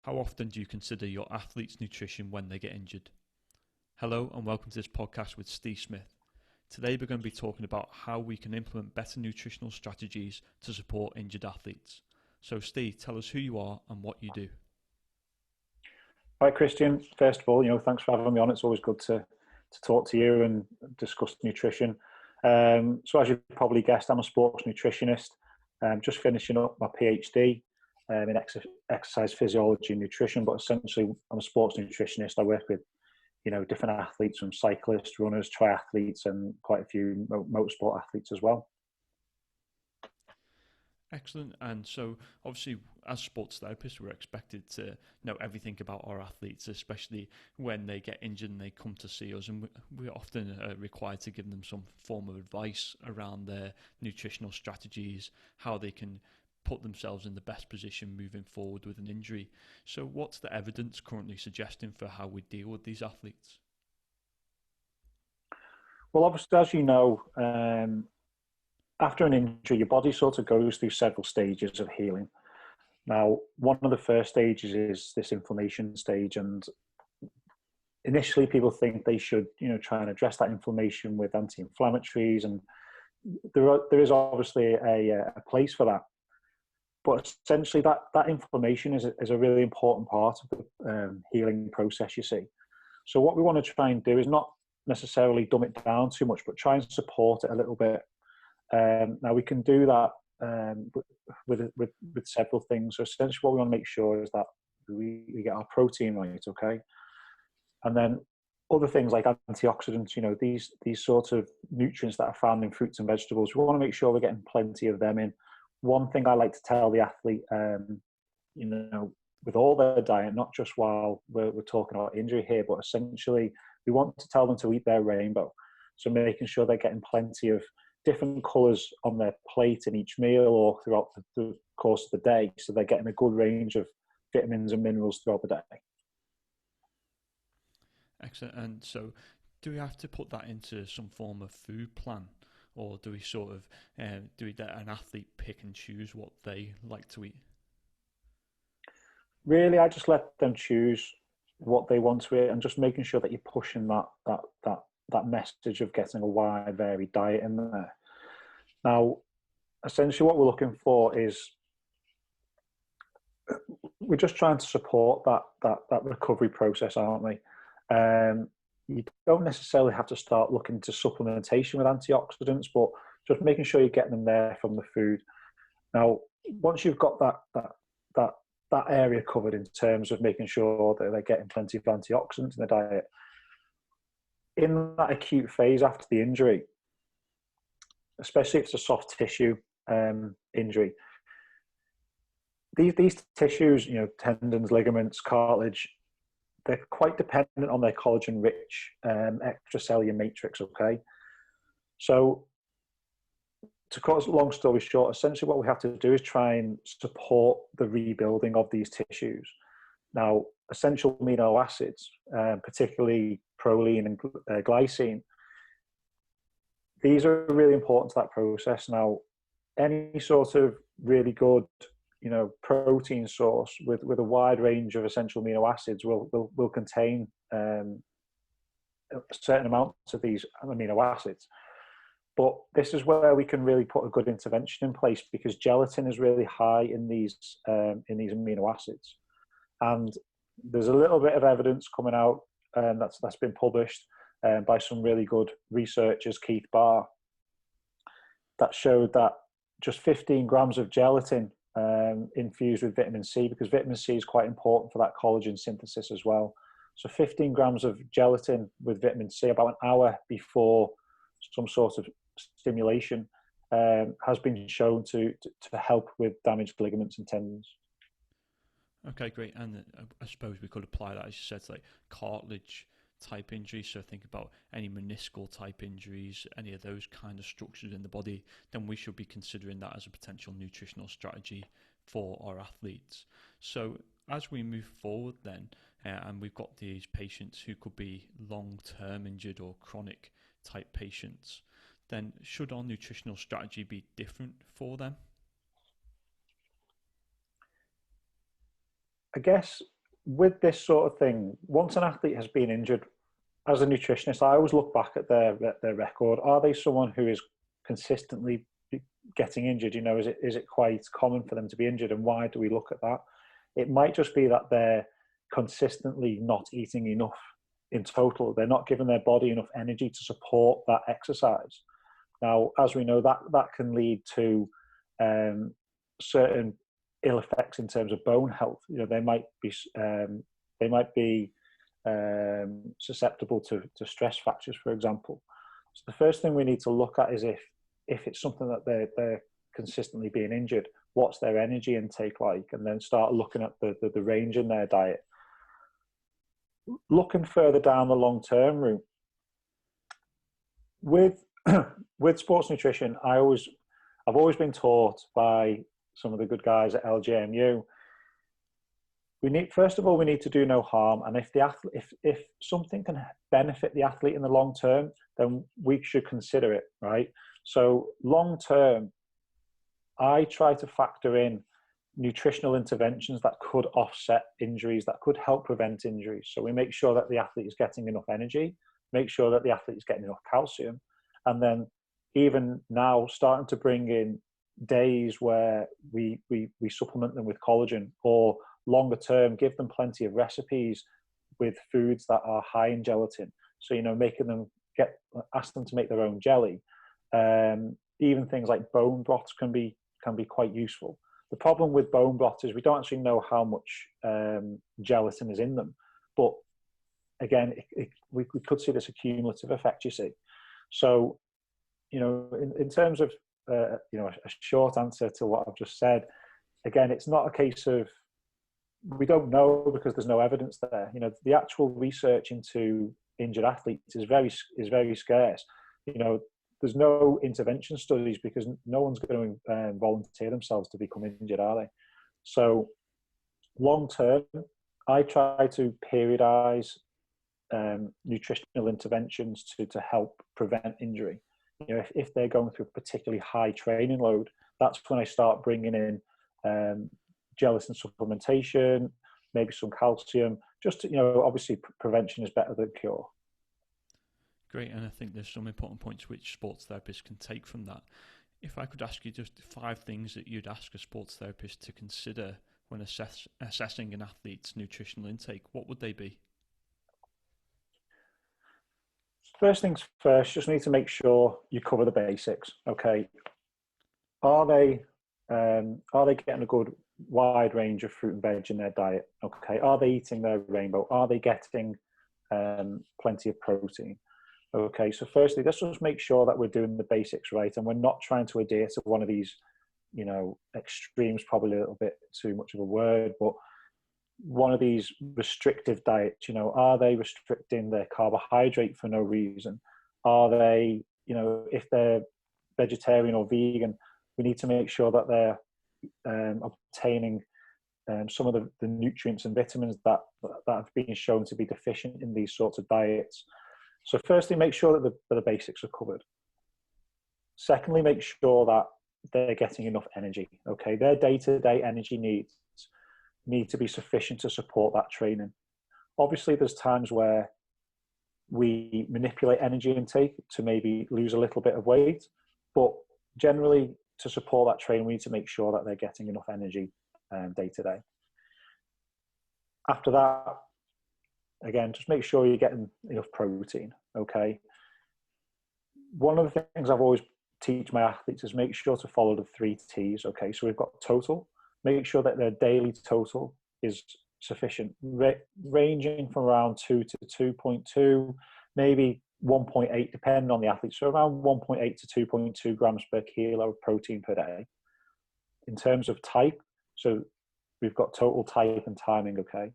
How often do you consider your athlete's nutrition when they get injured? Hello and welcome to this podcast with Steve Smith. Today we're going to be talking about how we can implement better nutritional strategies to support injured athletes. So Steve, tell us who you are and what you do. Hi, Kristian. First of all, thanks for having me on. It's always good to talk to you and discuss nutrition. So as you probably guessed, I'm a sports nutritionist. Just finishing up my PhD in exercise physiology and nutrition, but essentially I'm a sports nutritionist. I work with, different athletes from cyclists, runners, triathletes, and quite a few motorsport athletes as well. Excellent. And so obviously as sports therapists, we're expected to know everything about our athletes, especially when they get injured and they come to see us. And we're often required to give them some form of advice around their nutritional strategies, how they can put themselves in the best position moving forward with an injury. So what's the evidence currently suggesting for how we deal with these athletes? Well, obviously, as you know, after an injury, your body sort of goes through several stages of healing. Now, one of the first stages is this inflammation stage, and initially people think they should, try and address that inflammation with anti-inflammatories, and there is obviously a place for that. But essentially, that inflammation is a really important part of the healing process, you see. So what we want to try and do is not necessarily dumb it down too much, but try and support it a little bit. Now we can do that with several things. So essentially what we want to make sure is that we get our protein right, okay? And then other things like antioxidants, these sorts of nutrients that are found in fruits and vegetables, we want to make sure we're getting plenty of them in. One thing I like to tell the athlete, with all their diet, not just while we're talking about injury here, but essentially we want to tell them to eat their rainbow. So making sure they're getting plenty of different colours on their plate in each meal or throughout the course of the day, so they're getting a good range of vitamins and minerals throughout the day. Excellent. And so do we have to put that into some form of food plan, or do we sort of do we let an athlete pick and choose what they like to eat? Really, I just let them choose what they want to eat, and just making sure that you're pushing that message of getting a wide, varied diet in there. Now, essentially what we're looking for is we're just trying to support that recovery process, aren't we? You don't necessarily have to start looking to supplementation with antioxidants, but just making sure you're getting them there from the food. Now, once you've got that area covered in terms of making sure that they're getting plenty of antioxidants in the diet, in that acute phase after the injury, especially if it's a soft tissue injury, these tissues, tendons, ligaments, cartilage, they're quite dependent on their collagen-rich extracellular matrix, okay? So to cut a long story short, essentially what we have to do is try and support the rebuilding of these tissues. Now, essential amino acids, particularly proline and glycine, these are really important to that process. Now, any sort of really good, protein source with a wide range of essential amino acids will contain a certain amount of these amino acids. But this is where we can really put a good intervention in place, because gelatin is really high in these amino acids, and there's a little bit of evidence coming out that's been published by some really good researchers, Keith Barr, that showed that just 15 grams of gelatin infused with vitamin C, because vitamin C is quite important for that collagen synthesis as well. So 15 grams of gelatin with vitamin C about an hour before some sort of stimulation has been shown to help with damaged ligaments and tendons. Okay, great. And I suppose we could apply that, as you said, to like cartilage type injuries. So think about any meniscal type injuries, any of those kind of structures in the body, then we should be considering that as a potential nutritional strategy for our athletes. So as we move forward then, and we've got these patients who could be long-term injured or chronic type patients, then should our nutritional strategy be different for them? I guess with this sort of thing, once an athlete has been injured, as a nutritionist, I always look back at their record. Are they someone who is consistently getting injured? You know, is it quite common for them to be injured, and why do we look at that? It might just be that they're consistently not eating enough in total. They're not giving their body enough energy to support that exercise. Now, as we know, that can lead to certain ill effects in terms of bone health. You know, they might be susceptible to stress fractures, for example. So the first thing we need to look at is if it's something that they're consistently being injured, what's their energy intake like, and then start looking at the range in their diet. Looking further down the long-term route, with sports nutrition, I've always been taught by some of the good guys at LJMU, we need to do no harm, and if something can benefit the athlete in the long term, then we should consider it, right? So long term, I try to factor in nutritional interventions that could offset injuries, that could help prevent injuries. So we make sure that the athlete is getting enough energy, make sure that the athlete is getting enough calcium, and then even now starting to bring in days where we supplement them with collagen, or longer term, give them plenty of recipes with foods that are high in gelatin. So, you know, ask them to make their own jelly. Even things like bone broths can be quite useful. The problem with bone broths is we don't actually know how much gelatin is in them. But again, we could see this accumulative effect, you see. So, you know, in terms of, you know, a short answer to what I've just said, again, it's not a case of, we don't know because there's no evidence there. You know, the actual research into injured athletes is very scarce. You know, there's no intervention studies because no one's going to volunteer themselves to become injured, are they? So long term, I try to periodize nutritional interventions to help prevent injury. You know, if they're going through a particularly high training load, that's when I start bringing in gelatin supplementation, maybe some calcium. Just to, you know, obviously prevention is better than cure. Great, and I think there's some important points which sports therapists can take from that. If I could ask you just 5 things that you'd ask a sports therapist to consider when assessing an athlete's nutritional intake, what would they be? First things first, just need to make sure you cover the basics. Okay, are they getting a good wide range of fruit and veg in their diet? Okay, are they eating their rainbow? Are they getting plenty of protein? Okay, so firstly, let's just make sure that we're doing the basics right, and we're not trying to adhere to one of these, you know, extremes, probably a little bit too much of a word, but one of these restrictive diets. You know, are they restricting their carbohydrate for no reason? Are they, you know, if they're vegetarian or vegan, we need to make sure that they're obtaining some of the nutrients and vitamins that have been shown to be deficient in these sorts of diets. So firstly, make sure that the basics are covered. Secondly, make sure that they're getting enough energy. Okay, their day-to-day energy needs need to be sufficient to support that training. Obviously, there's times where we manipulate energy intake to maybe lose a little bit of weight, but generally to support that training, we need to make sure that they're getting enough energy day to day. After that, again, just make sure you're getting enough protein, okay? One of the things I've always teach my athletes is make sure to follow the 3 T's, okay? So we've got total, make sure that their daily total is sufficient, ranging from around 2 to 2.2, maybe 1.8, depending on the athlete. So around 1.8 to 2.2 grams per kilo of protein per day. In terms of type, so we've got total, type, and timing, okay?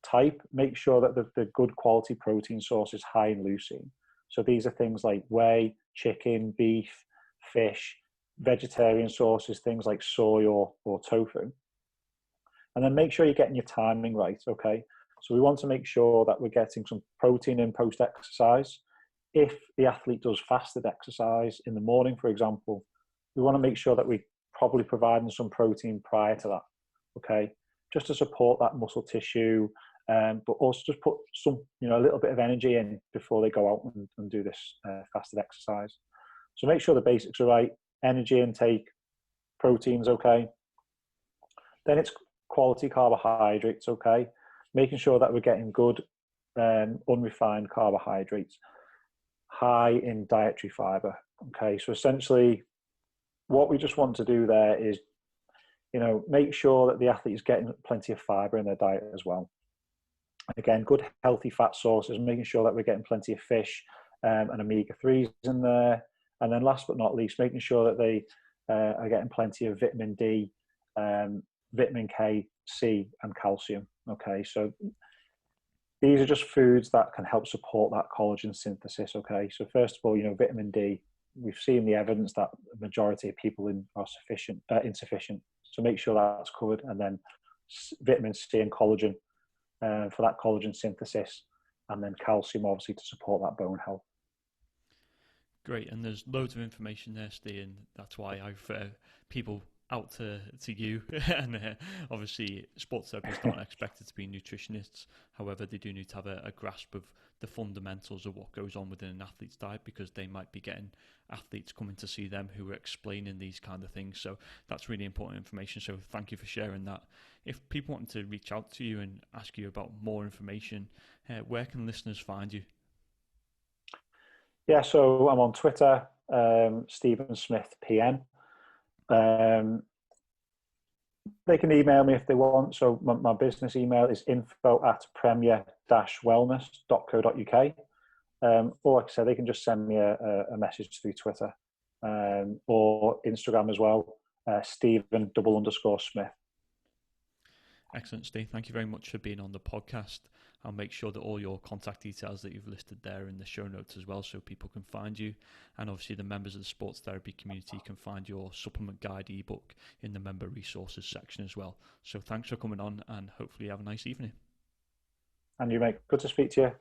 Type, make sure that the good quality protein source is high in leucine. So these are things like whey, chicken, beef, fish, vegetarian sources, things like soy or tofu. And then make sure you're getting your timing right, okay? So we want to make sure that we're getting some protein in post-exercise. If the athlete does fasted exercise in the morning, for example, we want to make sure that we're probably providing some protein prior to that, okay? just to support that muscle tissue, but also just put some, a little bit of energy in before they go out and do this fasted exercise. So make sure the basics are right, energy intake, proteins okay. Then it's quality carbohydrates, okay, making sure that we're getting good unrefined carbohydrates, high in dietary fiber. Okay, so essentially what we just want to do there is, make sure that the athlete is getting plenty of fiber in their diet as well. Again, good healthy fat sources, making sure that we're getting plenty of fish and omega-3s in there. And then last but not least, making sure that they are getting plenty of vitamin D, vitamin K, C, and calcium. Okay, so these are just foods that can help support that collagen synthesis. Okay, so first of all, vitamin D, we've seen the evidence that the majority of people are insufficient. So make sure that's covered. And then vitamin C and collagen for that collagen synthesis, and then calcium obviously to support that bone health. Great, and there's loads of information there, Steve, and that's why I've people out to you. And obviously, sports therapists aren't expected to be nutritionists. However, they do need to have a grasp of the fundamentals of what goes on within an athlete's diet, because they might be getting athletes coming to see them who are explaining these kind of things. So that's really important information. So thank you for sharing that. If people want to reach out to you and ask you about more information, where can listeners find you? Yeah, so I'm on Twitter, Stephen Smith PM. They can email me if they want. So my business email is info@premier-wellness.co.uk. Or like I said, they can just send me a message through Twitter or Instagram as well, Stephen_Smith. Excellent, Steve. Thank you very much for being on the podcast. I'll make sure that all your contact details that you've listed there in the show notes as well, so people can find you. And obviously the members of the sports therapy community can find your supplement guide ebook in the member resources section as well. So thanks for coming on, and hopefully you have a nice evening. And you, mate. Good to speak to you.